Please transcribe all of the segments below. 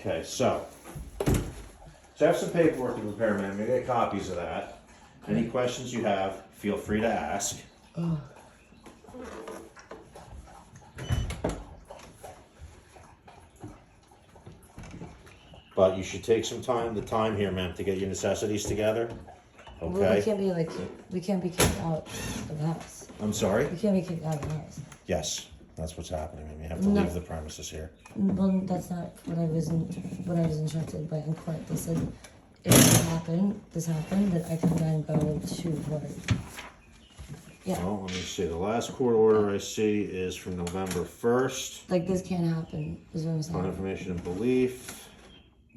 Okay, so I have some paperwork to prepare, man. Maybe get copies of that. Any questions you have, feel free to ask. But you should take some time here, ma'am, to get your necessities together. Well, Okay? we can't be kicked out of the house. I'm sorry? We can't be kicked out of the house. Yes, that's what's happening, ma'am. You have to leave the premises here. Well, that's not what I was instructed by in court. They said if this happened, that I can then go to court. Yeah. Well, let me see. The last court order I see is from November 1st. Like this can't happen, is what I'm On saying. information and belief.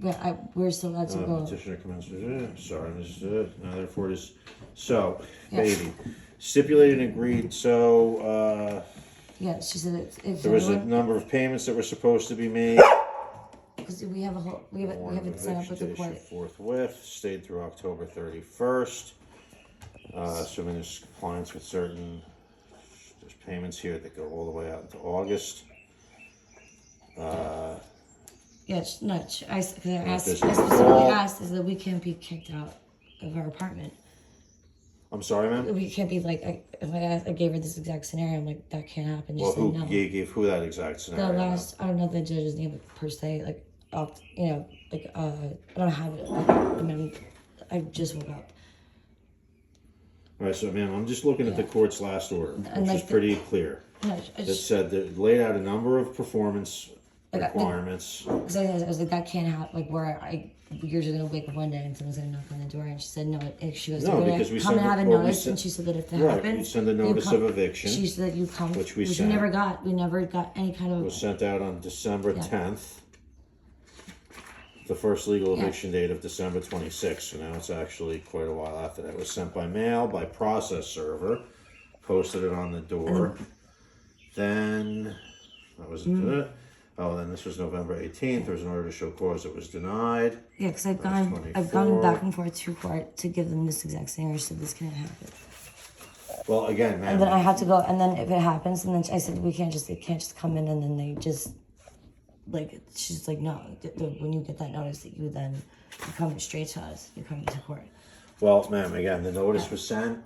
But we're still allowed to go. Petitioner commences. Sorry, this is it. Now, therefore, it is. So, Yeah. baby, stipulated and agreed. So, Yeah, she said if there was a number of payments that were supposed to be made. because we have it set up with the Eviction court. issued forthwith. Stayed through October 31st. Assuming there's compliance with certain. There's payments here that go all the way out into August. Yeah, I specifically fall. asked is that we can't be kicked out of our apartment. I'm sorry, ma'am. We can't be like I gave her this exact scenario. I'm like that can't happen. She Well, said who no. you gave who that exact scenario? The last I don't know the judge's name per se. Like I don't have it. I mean, I just woke up. All right, so ma'am, I'm just looking at the court's last order, And which like is pretty clear. No, It said that it laid out a number of performance requirements. Because I was like, that can't happen. Like, you're just gonna wake up one day and someone's gonna knock on the door, and she said no. And she goes, No, "You're because gonna we come send and have a it- well, we notice." send- And she said that if that Right, happens, we send a you notice come- of eviction, She said that you come, which we we sent. never got. We never got any kind of. It was sent out on December 10th. The first legal eviction date of December 26th. So now it's actually quite a while after that. It was sent by mail, by process server, posted it on the door. Then that was it. Oh, then this was November 18th. There was an order to show cause that was denied. Yeah, because I've That was gone 24. back and forth to court to give them this exact scenario. So this can't happen. Well, again, And then I ma'am, have to go. And then if it happens, and then I said they can't just come in, and then they just. Like, she's like, no, when you get that notice that you come straight to us, you come to court. well, ma'am, again, the notice was sent.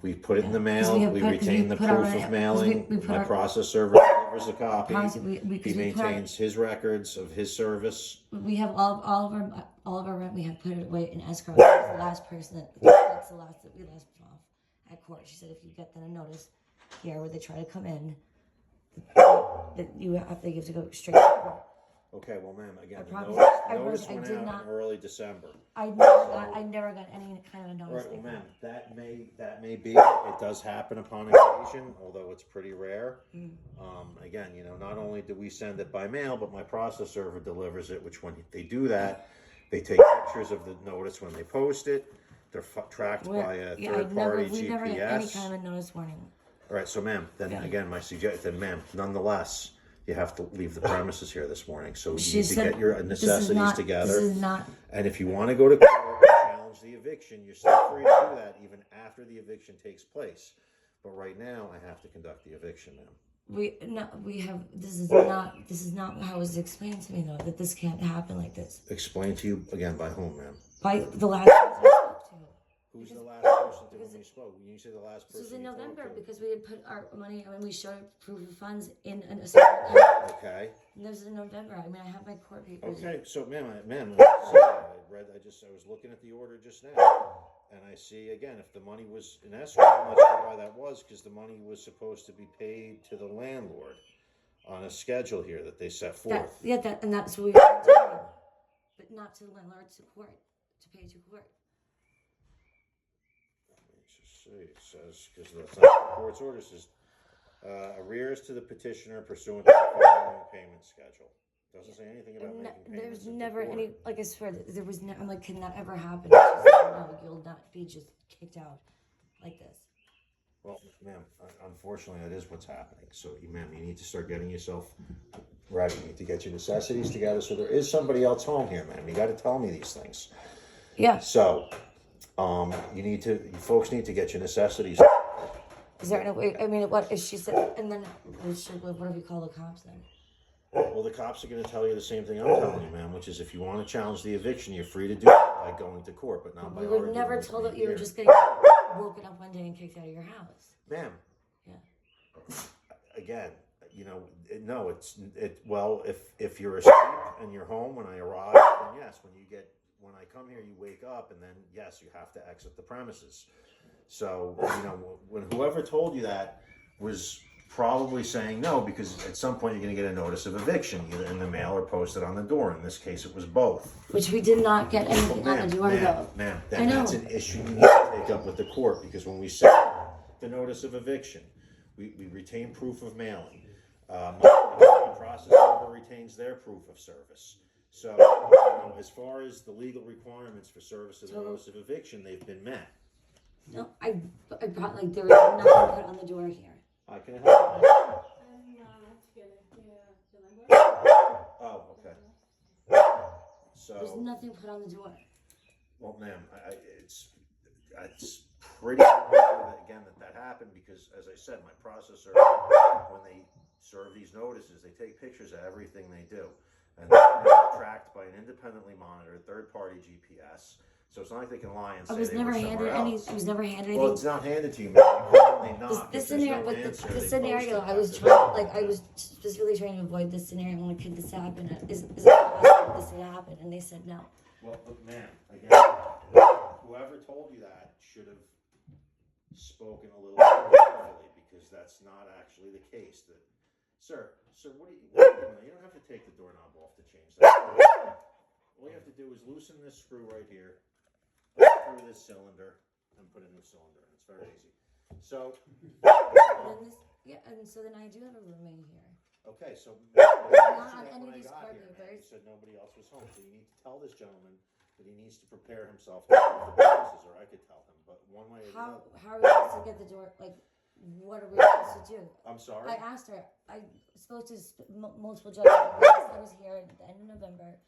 We put it in the mail. We retain the proof of mailing. My process server delivers a copy. He maintains his records of his service. We have all of our rent. We have put it away in escrow. That's the last person that's the last that we left off at court. She said if you get then a notice here where they try to come in, that you have to go straight to court. Okay, well, ma'am, again, the promise- notice I went did out not- in early December. I never got any kind of a notice. Right, well, ma'am, that may be. It does happen upon occasion, although it's pretty rare. Again, not only do we send it by mail, but my process server delivers it. Which when they do that, they take pictures of the notice when they post it. They're tracked by a third-party we never got any GPS. kind of a notice warning. All right, so ma'am, then again, my suggestion, ma'am, nonetheless, you have to leave the premises here this morning. So you need to get your necessities together. This is not. And if you want to go to court and challenge the eviction, you're still free to do that even after the eviction takes place. But right now, I have to conduct the eviction, ma'am. This is not how it was explained to me though, that this can't happen like this. Explain to you again by whom, ma'am? By the last person I spoke to. Who's the last person to whom you spoke? When you say the last person, This was in you talked November to? because we had put our money, we showed proof of funds in a separate account. Okay. And this was in November. I have my court papers. Okay, so ma'am, I was looking at the order just now, and I see again, if the money was in escrow, I'm not sure why that was, because the money was supposed to be paid to the landlord on a schedule here that they set forth. And that's what we were doing. But not to the landlord, to court, to pay to court. Let's just see, it says, because that's not the court's order, it says, arrears to the petitioner pursuant to the following payment schedule. Doesn't say anything about making payments. There's into never court. any, like I swear, there was I'm like, can that ever happen? She's like, no, you'll not be just kicked out like this. Well, ma'am, unfortunately, that is what's happening. So, ma'am, you need to start getting yourself ready. You need to get your necessities together. So there is somebody else home here, ma'am. You got to tell me these things. Yeah. So, you folks need to get your necessities. Is there any way? What if she said? And then what if you call the cops then? Well, the cops are going to tell you the same thing I'm telling you, man, which is if you want to challenge the eviction, you're free to do it by going to court, but not by We were arguing never with told me that you were here. just getting woken up one day and kicked out of your house. Ma'am. Yeah. Again, you know, no, well, if you're asleep and you're home when I arrive, then yes, when I come here, you wake up, and then yes, you have to exit the premises. So, you know, when whoever told you that was probably saying no, because at some point you're going to get a notice of eviction, either in the mail or posted on the door. In this case, it was both. Which we did not get anything on the door, though. Ma'am, I know. that's an issue you need to take up with the court, because when we send the notice of eviction, we retain proof of mailing. The process server retains their proof of service. So, you know, as far as the legal requirements for service of the notice of eviction, they've been met. No, I brought, like, there was nothing put on the door here. I can help you. Oh, okay. So, There's nothing put on the door. well, ma'am, it's pretty important again that happened, because, as I said, my processor, when they serve these notices, they take pictures of everything they do, and they're tracked by an independently monitored third-party GPS. So it's not like they can lie and say they were somewhere else. I was never handed Well, anything. it's not handed to you, man. They knock. This If there's scenario, no but answer, the they scenario, post it I was after trying, the like, I was specifically trying to avoid this scenario. When could this happen? Is it possible this would happen? And they said no. Well, look, man, again, whoever told you that should have spoken a little more carefully, because that's not actually the case. Sir, what are you doing? You don't have to take the doorknob off to change that. All you have to do is loosen this screw right here, through this cylinder, and put a new cylinder in. It's very easy. So, And so then I do have a roommate here. okay, so Not on any of these court you papers. said nobody else was home, so you need to tell this gentleman that he needs to prepare himself to leave the premises, or I could tell him, but one way or the other. How are we supposed to get the door? Like, what are we supposed to do? I'm sorry? I asked her. I spoke to multiple judges. I was here at the end of November.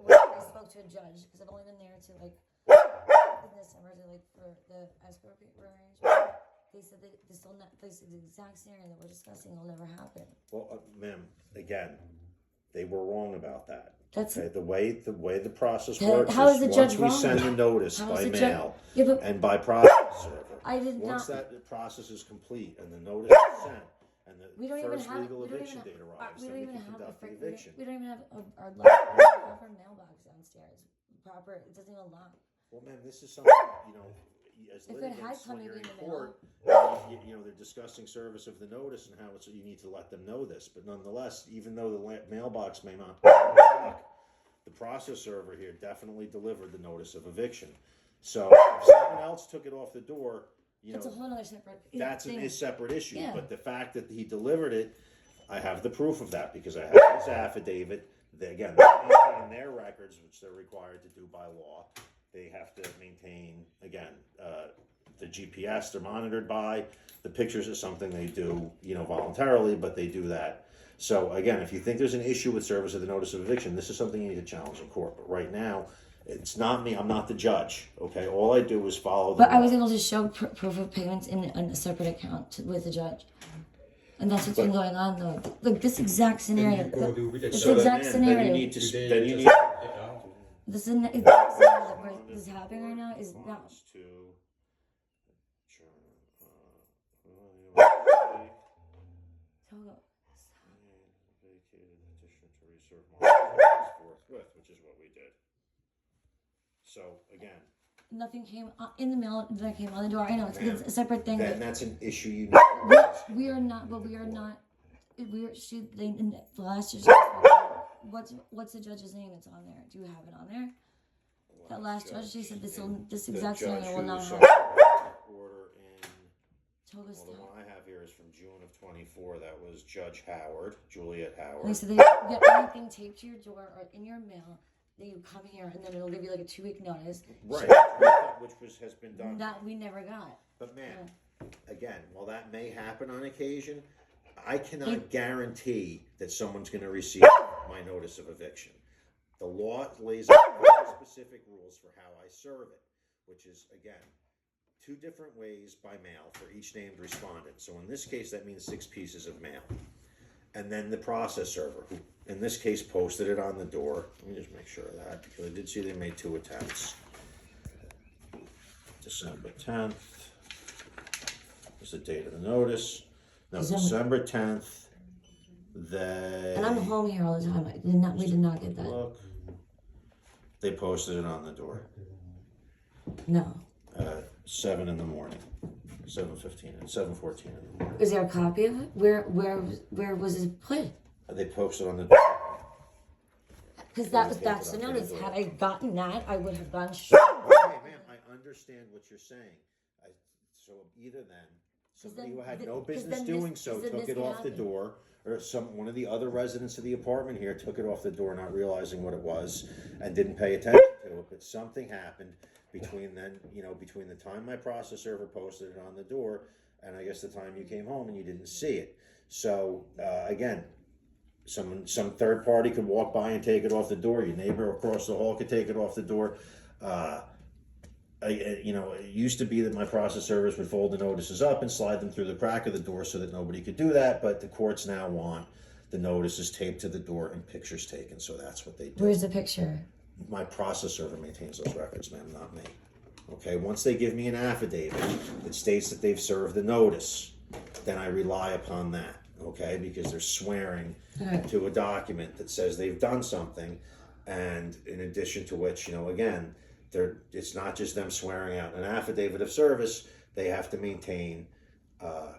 I spoke to a judge, because I've only been there to, like, in December to, like, for the escrow paper arrangement. They said that this will not, this is the exact scenario that we're discussing will never happen. Well, ma'am, again, they were wrong about that. That's okay. The way the process How- works how is is the once judge we wrong? send a notice How by is the mail Yeah, but and by process server, I did once not. that process is complete and the notice is sent and the We don't even first have. legal We don't eviction even date have. arrives, We then don't we even can have conduct the the eviction. We don't even have our mailbox downstairs proper. It doesn't even lock. Well, ma'am, this is something, you know, as If it had litigants, come when you're in in the mail. court, you know, they're discussing service of the notice and how you need to let them know this. But nonetheless, even though the mailbox may not lock, the process server here definitely delivered the notice of eviction. So if someone else took it off the door, you That's a know, whole other separate. that's thing. a separate issue. Yeah. But the fact that he delivered it, I have the proof of that, because I have his affidavit. They maintain their records, which they're required to do by law. They have to maintain, again, the GPS they're monitored by. The pictures are something they do, you know, voluntarily, but they do that. So again, if you think there's an issue with service of the notice of eviction, this is something you need to challenge in court. But right now, it's not me. I'm not the judge. Okay, all I do is follow the But law. I was able to show proof of payments in a separate account with the judge, and that's what's been going on though. Look, this exact scenario. This So exact then scenario. you need to. Then you need. This exact scenario that is happening right now is not. Which is what we did. So again, Nothing came in the mail that came on the door. I know it's a separate thing. then that's an issue you need. We are not, but we are not. We are. The last judge. What's the judge's name that's on there? Do you have it on there? That last judge, she said this exact scenario will not happen. Order in. Told us Well, the that. one I have here is from June of 24. That was Judge Howard, Juliet Howard. And they said they get anything taped to your door or in your mail, then you come here and then it'll give you like a 2-week notice. Right, which has been done. That we never got. But man, again, while that may happen on occasion, I cannot guarantee that someone's going to receive my notice of eviction. The law lays out very specific rules for how I serve it, which is, again, 2 different ways by mail for each named respondent. So in this case, that means 6 pieces of mail. and then the process server, who in this case posted it on the door. Let me just make sure of that, because I did see they made 2 attempts. December 10th is the date of the notice. No, December 10th, they... And I'm home here all the time. We did not get that. Look, they posted it on the door. No. 7 in the morning. 7:15 and 7:14 in the morning. Is there a copy of it? Where was it put? They posted on the door. Because that's the notice. Had I gotten that, I would have gone straight. Okay, ma'am, I understand what you're saying. So either then, somebody who had no business doing so took it off the door, or one of the other residents of the apartment here took it off the door, not realizing what it was, and didn't pay attention to it. But something happened between then, between the time my process server posted it on the door, and I guess the time you came home and you didn't see it. So again, some third party could walk by and take it off the door. Your neighbor across the hall could take it off the door. It used to be that my process servers would fold the notices up and slide them through the crack of the door so that nobody could do that, but the courts now want the notices taped to the door and pictures taken, so that's what they do. Where's the picture? My process server maintains those records, ma'am, not me. Okay, once they give me an affidavit that states that they've served the notice, then I rely upon that, okay, because they're swearing to a document that says they've done something, and in addition to which, again, it's not just them swearing out an affidavit of service. They have to maintain, I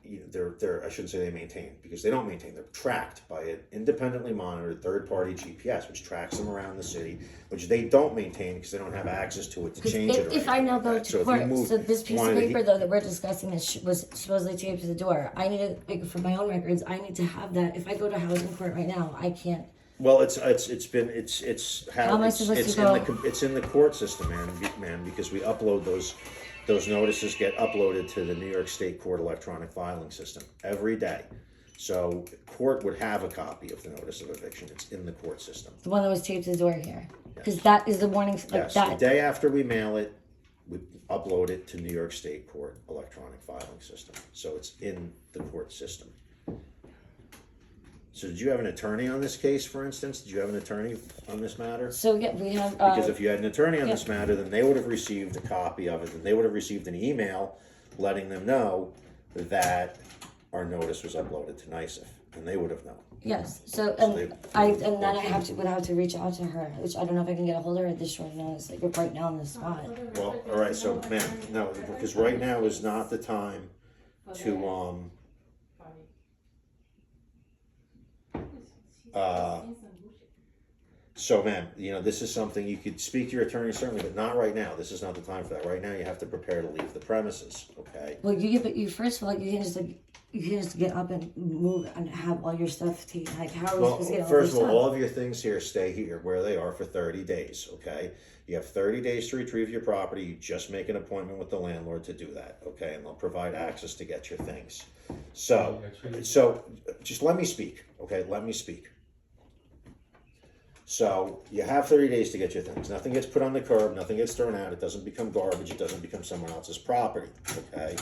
shouldn't say they maintain, because they don't maintain. They're tracked by an independently monitored third-party GPS, which tracks them around the city, which they don't maintain because they don't have access to it to change it. If I now go to court, so this piece of paper, though, that we're discussing was supposedly taped to the door. I need to, for my own records, I need to have that. If I go to housing court right now, I can't. Well, it's in the court system, man, because we upload those notices get uploaded to the New York State Court electronic filing system every day. So court would have a copy of the notice of eviction. It's in the court system. The one that was taped to the door here, because that is the warning. Yes, the day after we mail it, we upload it to New York State Court electronic filing system. So it's in the court system. So did you have an attorney on this case, for instance? Did you have an attorney on this matter? So yeah, we have. Because if you had an attorney on this matter, then they would have received a copy of it, and they would have received an email letting them know that our notice was uploaded to NYC, and they would have known. Yes. So then I would have to reach out to her, which I don't know if I can get a hold of her at this short notice, like right now on the spot. Well, all right. So, ma'am, no, because right now is not the time to So, ma'am, this is something you could speak to your attorney certainly, but not right now. This is not the time for that. Right now, you have to prepare to leave the premises. Okay. Well, you first of all, you can just get up and move and have all your stuff taken. Like, how are we supposed to get all first this of all, stuff? all of your things here stay here where they are for 30 days. Okay. You have 30 days to retrieve your property. You just make an appointment with the landlord to do that. Okay, and they'll provide access to get your things. So just let me speak. Okay, let me speak. So you have 30 days to get your things. Nothing gets put on the curb. Nothing gets thrown out. It doesn't become garbage. It doesn't become someone else's property. Okay.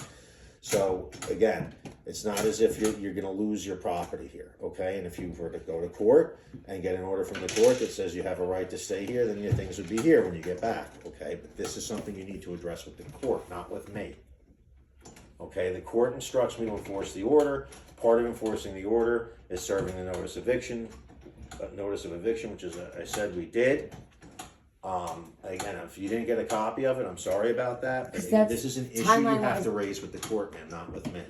So again, it's not as if you're going to lose your property here. Okay. And if you were to go to court and get an order from the court that says you have a right to stay here, then your things would be here when you get back. Okay. But this is something you need to address with the court, not with me. Okay. The court instructs me to enforce the order. Part of enforcing the order is serving the notice of eviction. Notice of eviction, which is I said we did. Again, if you didn't get a copy of it, I'm sorry about that. But this is an issue you have to raise with the court, ma'am, not with me.